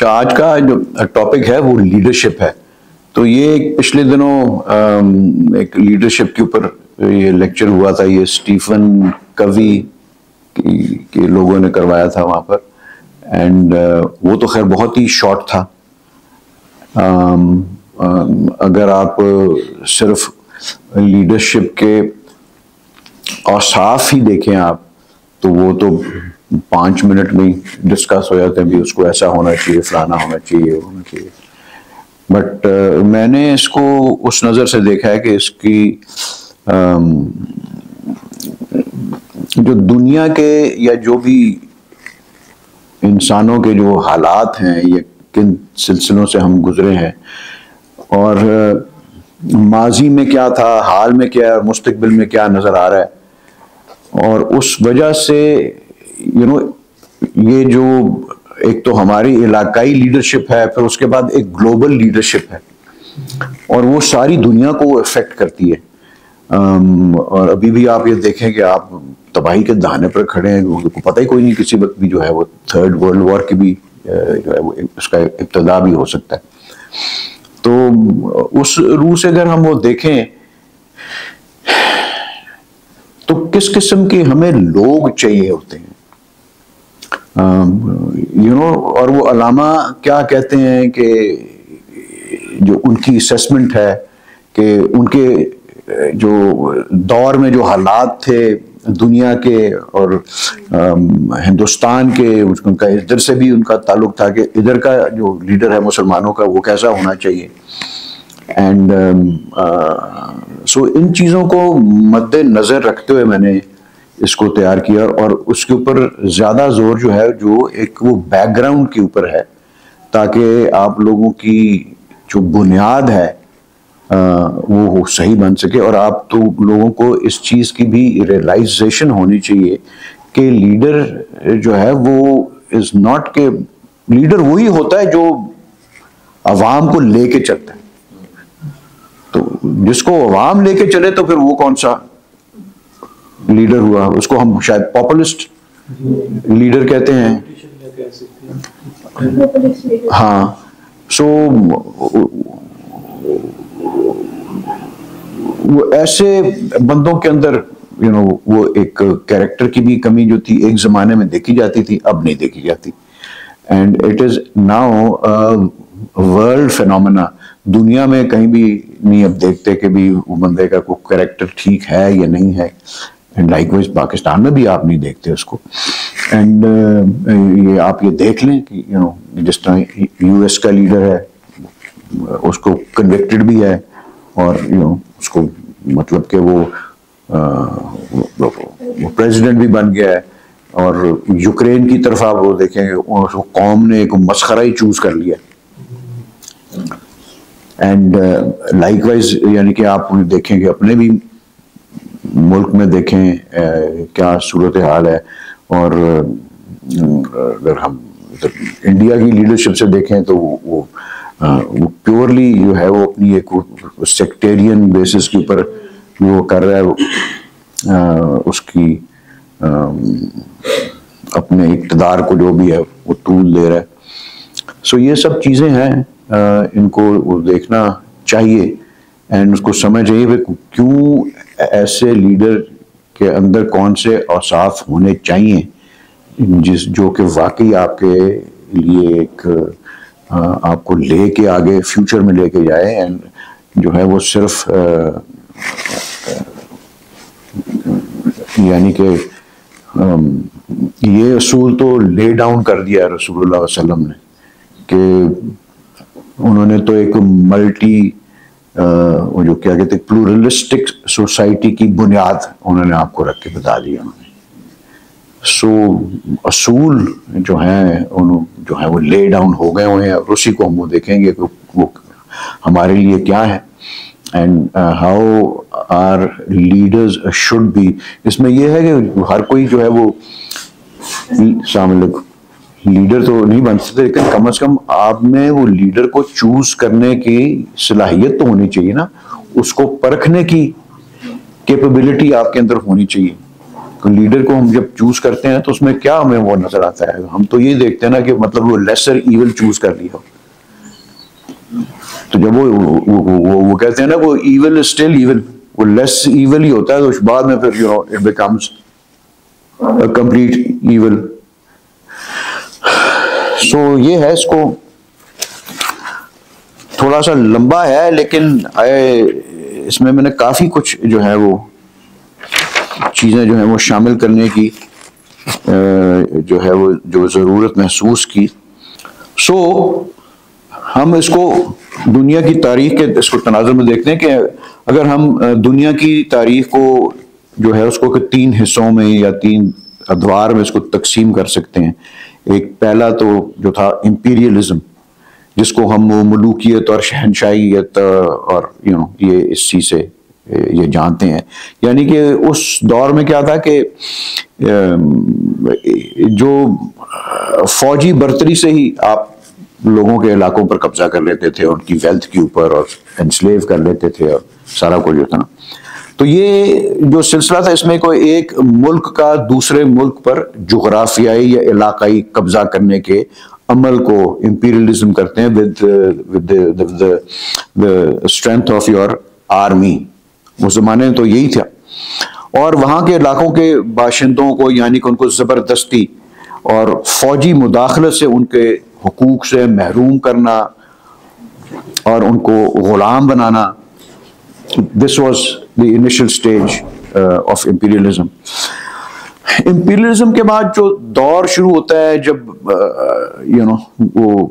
آج کا جو ٹاپک ہے وہ لیڈرشپ ہے. تو یہ پچھلے دنوں ایک لیڈرشپ کے اوپر یہ لیکچر ہوا تھا, یہ اسٹیفن کوی کے لوگوں نے کروایا تھا وہاں پر, اینڈ وہ تو خیر بہت ہی شارٹ تھا. اگر آپ صرف لیڈرشپ کے اوصاف ہی دیکھیں آپ تو وہ تو 5 منٹ میں ڈسکس ہو جاتے ہیں, بھی اس کو ایسا ہونا چاہیے, فلانا ہونا چاہیے, ہونا چاہیے. بٹ میں نے اس کو اس نظر سے دیکھا ہے کہ اس کی جو دنیا کے یا جو بھی انسانوں کے جو حالات ہیں یا کن سلسلوں سے ہم گزرے ہیں, اور ماضی میں کیا تھا, حال میں کیا ہے, اور مستقبل میں کیا نظر آ رہا ہے, اور اس وجہ سے یہ جو ایک تو ہماری علاقائی لیڈرشپ ہے, پھر اس کے بعد ایک گلوبل لیڈرشپ ہے, اور وہ ساری دنیا کو افیکٹ کرتی ہے. اور ابھی بھی آپ یہ دیکھیں کہ آپ تباہی کے دہانے پر کھڑے ہیں, پتہ ہی کوئی نہیں کسی وقت بھی جو ہے وہ 3rd ورلڈ وار کی بھی جو ہے وہ اس کا ابتدا بھی ہو سکتا ہے. تو اس روح سے اگر ہم وہ دیکھیں تو کس قسم کے ہمیں لوگ چاہیے ہوتے ہیں, اور وہ علامہ کیا کہتے ہیں کہ جو ان کی اسیسمنٹ ہے کہ ان کے جو دور میں جو حالات تھے دنیا کے اور ہندوستان کے, ان کا ادھر سے بھی ان کا تعلق تھا کہ ادھر کا جو لیڈر ہے مسلمانوں کا وہ کیسا ہونا چاہیے. اینڈ سو ان چیزوں کو مد نظر رکھتے ہوئے میں نے اس کو تیار کیا, اور اس کے اوپر زیادہ زور جو ہے جو ایک وہ بیک گراؤنڈ کے اوپر ہے, تاکہ آپ لوگوں کی جو بنیاد ہے وہ صحیح بن سکے. اور آپ تو لوگوں کو اس چیز کی بھی ریئلائزیشن ہونی چاہیے کہ لیڈر جو ہے وہ از ناٹ کہ لیڈر وہی ہوتا ہے جو عوام کو لے کے چلتا ہے. تو جس کو عوام لے کے چلے تو پھر وہ کون سا لیڈر ہوا, اس کو ہم شاید پاپولسٹ لیڈر کہتے ہیں. ہاں, سو وہ ایسے بندوں کے اندر وہ ایک کیریکٹر کی بھی کمی جو تھی ایک زمانے میں دیکھی جاتی تھی, اب نہیں دیکھی جاتی. And it is now world phenomena. دنیا میں کہیں بھی نہیں اب دیکھتے کہ بھی وہ بندے کا کوئی کیریکٹر ٹھیک ہے یا نہیں ہے. اینڈ لائک وائز پاکستان میں بھی آپ نہیں دیکھتے اس کو. اینڈ یہ آپ یہ دیکھ لیں کہ جس طرح یو ایس کا لیڈر ہے اس کو کنوکٹڈ بھی ہے, اور اس کو مطلب کہ وہ پریزیڈنٹ بھی بن گیا ہے. اور یوکرین کی طرف آپ وہ دیکھیں گے قوم نے ایک مسخرہ ہی چوز کر لیا. اینڈ لائک وائز یعنی کہ آپ دیکھیں کہ اپنے بھی ملک میں دیکھیں کیا صورتحال ہے. اور اگر ہم انڈیا کی لیڈرشپ سے دیکھیں تو وہ پیورلی جو ہے وہ اپنی ایک سیکٹیرین بیسس کے اوپر وہ کر رہا ہے, اس کی اپنے اقتدار کو جو بھی ہے وہ طول دے رہا ہے. سو یہ سب چیزیں ہیں, ان کو دیکھنا چاہیے اینڈ اس کو سمجھ چاہیے کیوں ایسے لیڈر کے اندر کون سے اوصاف ہونے چاہیے جو کہ واقعی آپ کے لیے ایک آپ کو لے کے آگے فیوچر میں لے کے جائے. اینڈ جو ہے وہ صرف یعنی کہ یہ اصول تو لے ڈاؤن کر دیا رسول اللہ علیہ وسلم نے کہ انہوں نے تو ایک ملٹی وہ جو کیا کہتے ہیں پلورلسٹک سوسائٹی کی بنیاد انہوں نے آپ کو رکھ کے بتا دیا. سو اصول جو ہیں جو ہے وہ لے ڈاؤن ہو گئے ہوئے ہیں, اور اسی کو ہم وہ دیکھیں گے کہ وہ ہمارے لیے کیا ہے and how are leaders should be. اس میں یہ ہے کہ ہر کوئی جو ہے وہ لیڈر تو نہیں بن سکتے, لیکن کم از کم آپ میں وہ لیڈر کو چوز کرنے کی صلاحیت تو ہونی چاہیے نا, اس کو پرکھنے کی کیپیبلٹی آپ کے اندر ہونی چاہیے. لیڈر کو ہم جب چوز کرتے ہیں تو اس میں کیا ہمیں وہ نظر آتا ہے؟ ہم تو یہ دیکھتے ہیں نا کہ مطلب وہ لیسر ایول چوز کر لیا. تو جب وہ کہتے ہیں نا وہ ایول از اسٹل ایول, وہ لیس ایول ہی ہوتا ہے, تو بعد میں پھر اٹ بیکمز کمپلیٹ ایول. سو یہ ہے, اس کو تھوڑا سا لمبا ہے لیکن اس میں نے کافی کچھ جو ہے وہ چیزیں جو ہیں وہ شامل کرنے کی جو ہے وہ جو ضرورت محسوس کی. سو ہم اس کو دنیا کی تاریخ کے اس کو تناظر میں دیکھتے ہیں کہ اگر ہم دنیا کی تاریخ کو جو ہے اس کو 3 حصوں میں یا 3 ادوار میں اس کو تقسیم کر سکتے ہیں. ایک پہلا تو جو تھا امپیریلزم, جس کو ہم ملوکیت اور شہنشاہیت اور یہ اس چیز سے یہ جانتے ہیں. یعنی کہ اس دور میں کیا تھا کہ جو فوجی برتری سے ہی آپ لوگوں کے علاقوں پر قبضہ کر لیتے تھے, ان کی ویلتھ کے اوپر, اور انسلیو کر لیتے تھے اور سارا کچھ جو تھا نا. تو یہ جو سلسلہ تھا اس میں کوئی ایک ملک کا دوسرے ملک پر جغرافیائی یا علاقائی قبضہ کرنے کے عمل کو امپیریلزم کرتے ہیں with the strength of your army. اس زمانے میں تو یہی تھا. اور وہاں کے علاقوں کے باشندوں کو یعنی کہ ان کو زبردستی اور فوجی مداخلت سے ان کے حقوق سے محروم کرنا اور ان کو غلام بنانا. This was the initial stage of imperialism. Imperialism کے بعد جو دور شروع ہوتا ہے جب وہ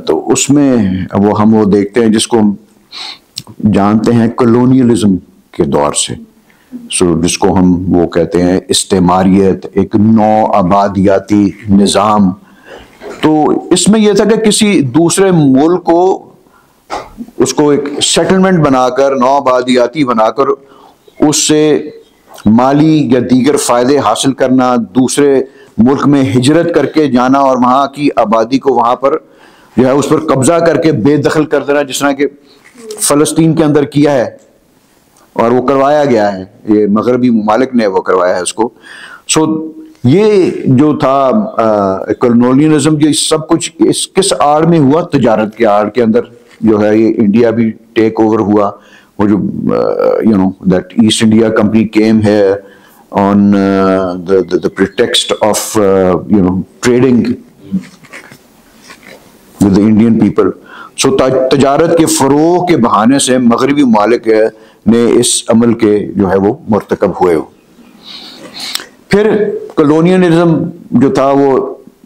تو اس میں ہم وہ دیکھتے ہیں جس کو ہم جانتے ہیں کلونیلزم کے دور سے. جس کو ہم وہ کہتے ہیں استعماریت, ایک نو آبادیاتی نظام. تو اس میں یہ تھا کہ کسی دوسرے ملک کو اس کو ایک سیٹلمنٹ بنا کر, نو آبادیاتی بنا کر, اس سے مالی یا دیگر فائدے حاصل کرنا, دوسرے ملک میں ہجرت کر کے جانا اور وہاں کی آبادی کو وہاں پر جو ہے اس پر قبضہ کر کے بے دخل کر دینا, جس طرح کہ فلسطین کے اندر کیا ہے اور وہ کروایا گیا ہے, یہ مغربی ممالک نے وہ کروایا ہے اس کو. سو یہ جو تھا کولونیلزم, یہ سب کچھ اس کس آڑ میں ہوا؟ تجارت کے آڑ کے اندر جو ہے یہ انڈیا بھی ٹیک اوور ہوا. وہ جو that East India Company came here on the pretext of trading with the Indian people. So تجارت کے فروغ کے بہانے سے مغربی ممالک نے اس عمل کے جو ہے وہ مرتکب ہوئے. پھر کلونیلزم جو تھا وہ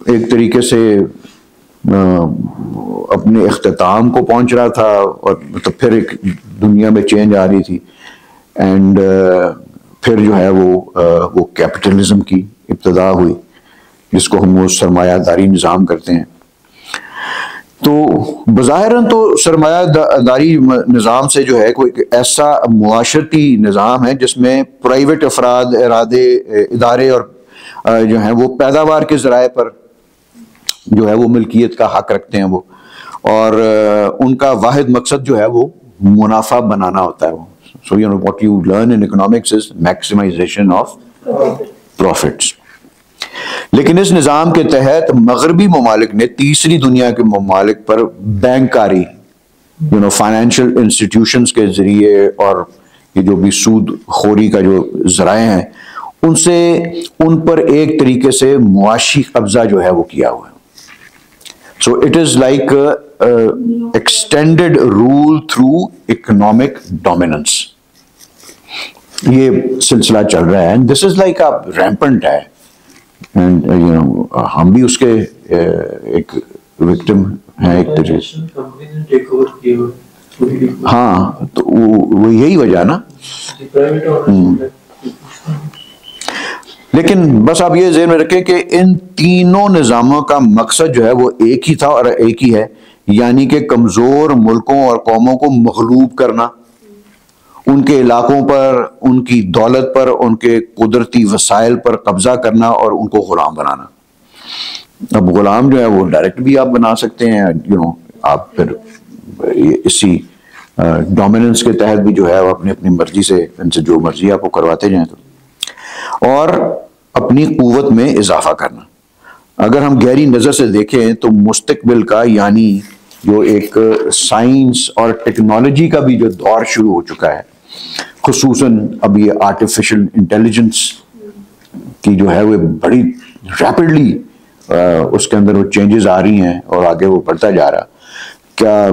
ایک طریقے سے اپنے اختتام کو پہنچ رہا تھا, اور مطلب پھر ایک دنیا میں چینج آ رہی تھی. اینڈ پھر جو ہے وہ کیپٹلزم کی ابتدا ہوئی, جس کو ہم وہ سرمایہ داری نظام کرتے ہیں. تو بظاہراً تو سرمایہ داری نظام سے جو ہے کوئی ایسا معاشرتی نظام ہے جس میں پرائیویٹ افراد, ادارے اور جو ہیں وہ پیداوار کے ذرائع پر جو ہے وہ ملکیت کا حق رکھتے ہیں وہ, اور ان کا واحد مقصد جو ہے وہ منافع بنانا ہوتا ہے. وہ so what you learn in economics is maximization of profits. لیکن اس نظام کے تحت مغربی ممالک نے تیسری دنیا کے ممالک پر بینکاری, فائنینشیل انسٹیٹیوشنز کے ذریعے اور یہ جو بھی سود خوری کا جو ذرائع ہیں ان سے ان پر ایک طریقے سے معاشی قبضہ جو ہے وہ کیا ہوا ہے. So it is like extended rule through economic dominance. یہ سلسلہ چل رہا ہے, and this is like a rampant ہے, and ہم بھی اس کے ایک وکٹم ہیں ایک طریقے سے. ہاں تو وہ یہی وجہ نا. لیکن بس آپ یہ ذہن میں رکھیں کہ ان تینوں نظاموں کا مقصد جو ہے وہ ایک ہی تھا اور ایک ہی ہے, یعنی کہ کمزور ملکوں اور قوموں کو مغلوب کرنا, ان کے علاقوں پر, ان کی دولت پر, ان کے قدرتی وسائل پر قبضہ کرنا اور ان کو غلام بنانا. اب غلام جو ہے وہ ڈائریکٹ بھی آپ بنا سکتے ہیں, آپ پھر اسی ڈومیننس کے تحت بھی جو ہے وہ اپنی مرضی سے ان سے جو مرضی آپ کو کرواتے جائیں. تو اور اپنی قوت میں اضافہ کرنا. اگر ہم گہری نظر سے دیکھیں تو مستقبل کا یعنی جو ایک سائنس اور ٹیکنالوجی کا بھی جو دور شروع ہو چکا ہے, خصوصاً اب یہ آرٹیفیشل انٹیلیجنس کی جو ہے وہ بڑی ریپڈلی اس کے اندر وہ چینجز آ رہی ہیں اور آگے وہ بڑھتا جا رہا. کیا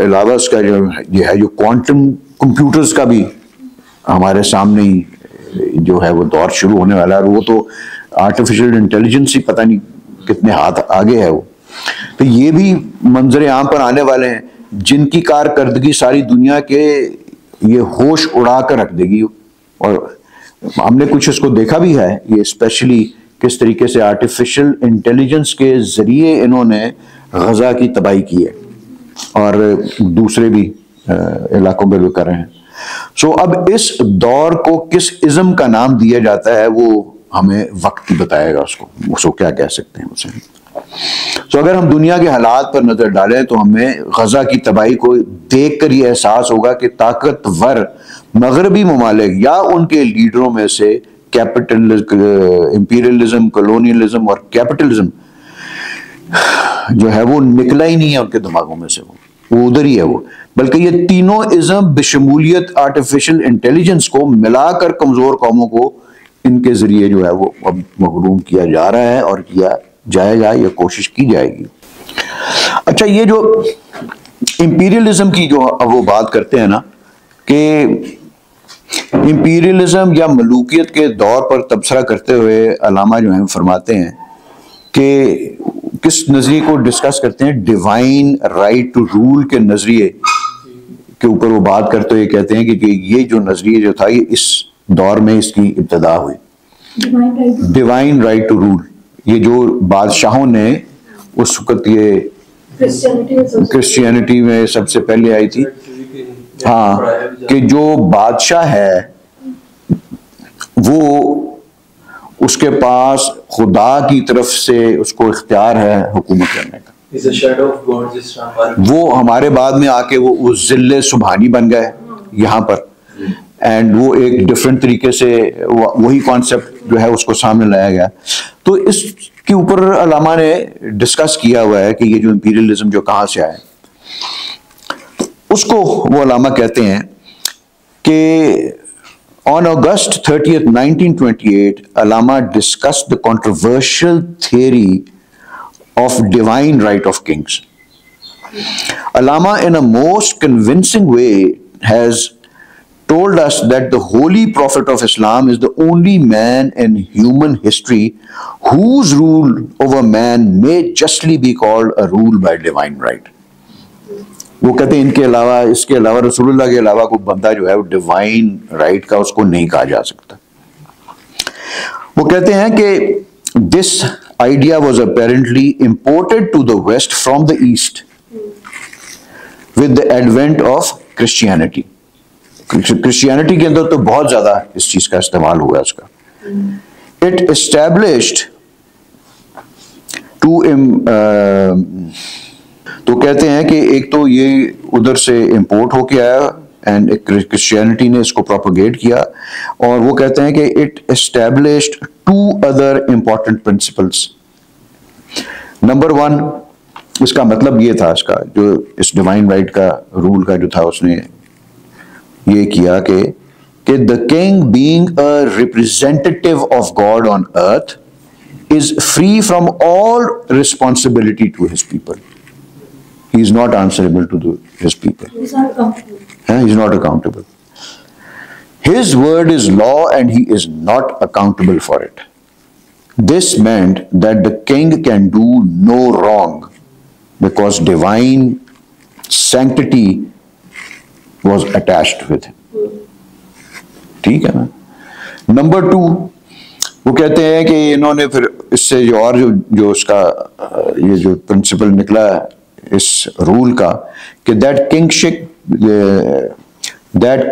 علاوہ اس کا جو یہ ہے جو کوانٹم کمپیوٹرز کا بھی ہمارے سامنے ہی جو ہے وہ دور شروع ہونے والا ہے, اور وہ تو آرٹیفیشل انٹیلیجنس ہی پتہ نہیں کتنے ہاتھ آگے ہے وہ. تو یہ بھی منظر عام پر آنے والے ہیں جن کی کارکردگی ساری دنیا کے یہ ہوش اڑا کر رکھ دے گی. اور ہم نے کچھ اس کو دیکھا بھی ہے, یہ اسپیشلی کس طریقے سے آرٹیفیشل انٹیلیجنس کے ذریعے انہوں نے غزہ کی تباہی کی ہے اور دوسرے بھی علاقوں میں بھی کر رہے ہیں. سو اب اس دور کو کس ازم کا نام دیا جاتا ہے وہ ہمیں وقت ہی بتائے گا اس کو کیا کہہ سکتے ہیں اسے. سو اگر ہم دنیا کے حالات پر نظر ڈالیں تو ہمیں غزہ کی تباہی کو دیکھ کر یہ احساس ہوگا کہ طاقتور مغربی ممالک یا ان کے لیڈروں میں سے امپیریلزم, کولونیلزم اور کیپٹلزم جو ہے وہ نکلا ہی نہیں ہے ان کے دماغوں میں سے, وہ ادھر ہی ہے وہ. بلکہ یہ تینوں ازم بشمولیت آرٹیفیشل انٹیلیجنس کو ملا کر کمزور قوموں کو ان کے ذریعے جو ہے وہ اب مغلوب کیا جا رہا ہے اور کیا جائے گا یا کوشش کی جائے گی. اچھا, یہ جو امپیریلزم کی جو اب وہ بات کرتے ہیں نا کہ امپیریلزم یا ملوکیت کے دور پر تبصرہ کرتے ہوئے علامہ جو ہیں فرماتے ہیں کہ کس نظریے کو ڈسکس کرتے ہیں, ڈیوائن رائٹ ٹو رول کے نظریے کے اوپر وہ بات کرتے ہوئے کہتے ہیں کہ یہ جو نظریے جو تھا یہ اس دور میں اس کی ابتدا ہوئی. ڈیوائن رائٹ ٹو رول, یہ جو بادشاہوں نے اس وقت یہ کرسچینٹی میں سب سے پہلے آئی تھی, ہاں, کہ جو بادشاہ ہے وہ اس کے پاس خدا کی طرف سے اس کو اختیار ہے حکومت کرنے کا. وہ ہمارے بعد میں آ کے وہ ذل سبحانی بن گئے یہاں پر, اینڈ وہ ایک ڈفرینٹ طریقے سے وہی کانسیپٹ جو ہے اس کو سامنے لایا گیا. تو اس کے اوپر علامہ نے ڈسکس کیا ہوا ہے کہ یہ جو امپیریلزم جو کہاں سے آئے, اس کو وہ علامہ کہتے ہیں کہ on August 30th, 1928, Allama discussed the controversial theory of divine right of kings. Allama, in a most convincing way, has told us that the holy prophet of Islam is the only man in human history whose rule over man may justly be called a rule by divine right. وہ کہتے ہیں ان کے علاوہ, اس کے علاوہ, رسول اللہ کے علاوہ کوئی بندہ جو ہے وہ ڈیوائن رائٹ کا اس کو نہیں کہا جا سکتا. وہ کہتے ہیں کہ this idea was apparently imported to the West from the East with the advent of Christianity. Christianity کے اندر تو بہت زیادہ اس چیز کا استعمال ہوا اس کا. اٹ اسٹیبلشڈ ٹو تو کہتے ہیں کہ ایک تو یہ ادھر سے امپورٹ ہو کے آیا اینڈ کرسچینٹی نے اس کو پروپیگیٹ کیا, اور وہ کہتے ہیں کہ it established two other important principles. Number 1, اس کا مطلب یہ تھا, اس کا جو اس ڈیوائن رائٹ کا رول کا جو تھا اس نے یہ کیا کہ the king being a representative of God on earth is free from all responsibility to his people. He is not answerable to his people. He is not accountable. He is not accountable. His word is law and he is not accountable for it. This meant that the king can do no wrong because divine sanctity was attached with him. ٹھیک ہے نا. Number 2, وہ کہتے ہیں کہ انہوں نے پھر اس سے جو اور جو اس کا یہ جو پرنسپل نکلا اس رول کا کہ that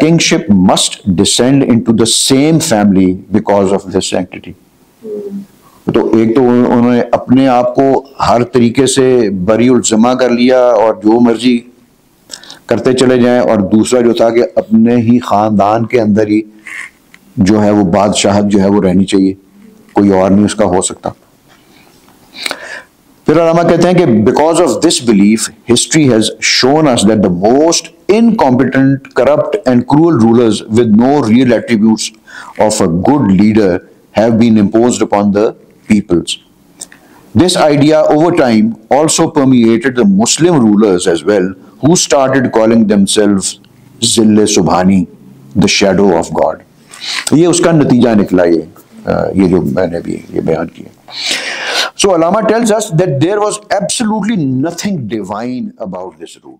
kingship must descend into the same family because of this sanctity. تو ایک تو انہوں نے اپنے آپ کو ہر طریقے سے بری الزما کر لیا اور جو مرضی کرتے چلے جائیں, اور دوسرا جو تھا کہ اپنے ہی خاندان کے اندر ہی جو ہے وہ بادشاہت جو ہے وہ رہنی چاہیے, کوئی اور نہیں اس کا ہو سکتا. پھر علامہ کہتے ہیں کہ because of this belief history has shown us that the most incompetent, corrupt and cruel rulers with no real attributes of a good leader have been imposed upon the peoples. This idea over time also permeated the Muslim rulers as well, who started calling themselves Zill Subhani, the shadow of God. یہ اس کا نتیجہ نکلا, یہ جو میں نے بھی یہ بیان کیا. So Allama tells us that there was absolutely nothing divine about this rule.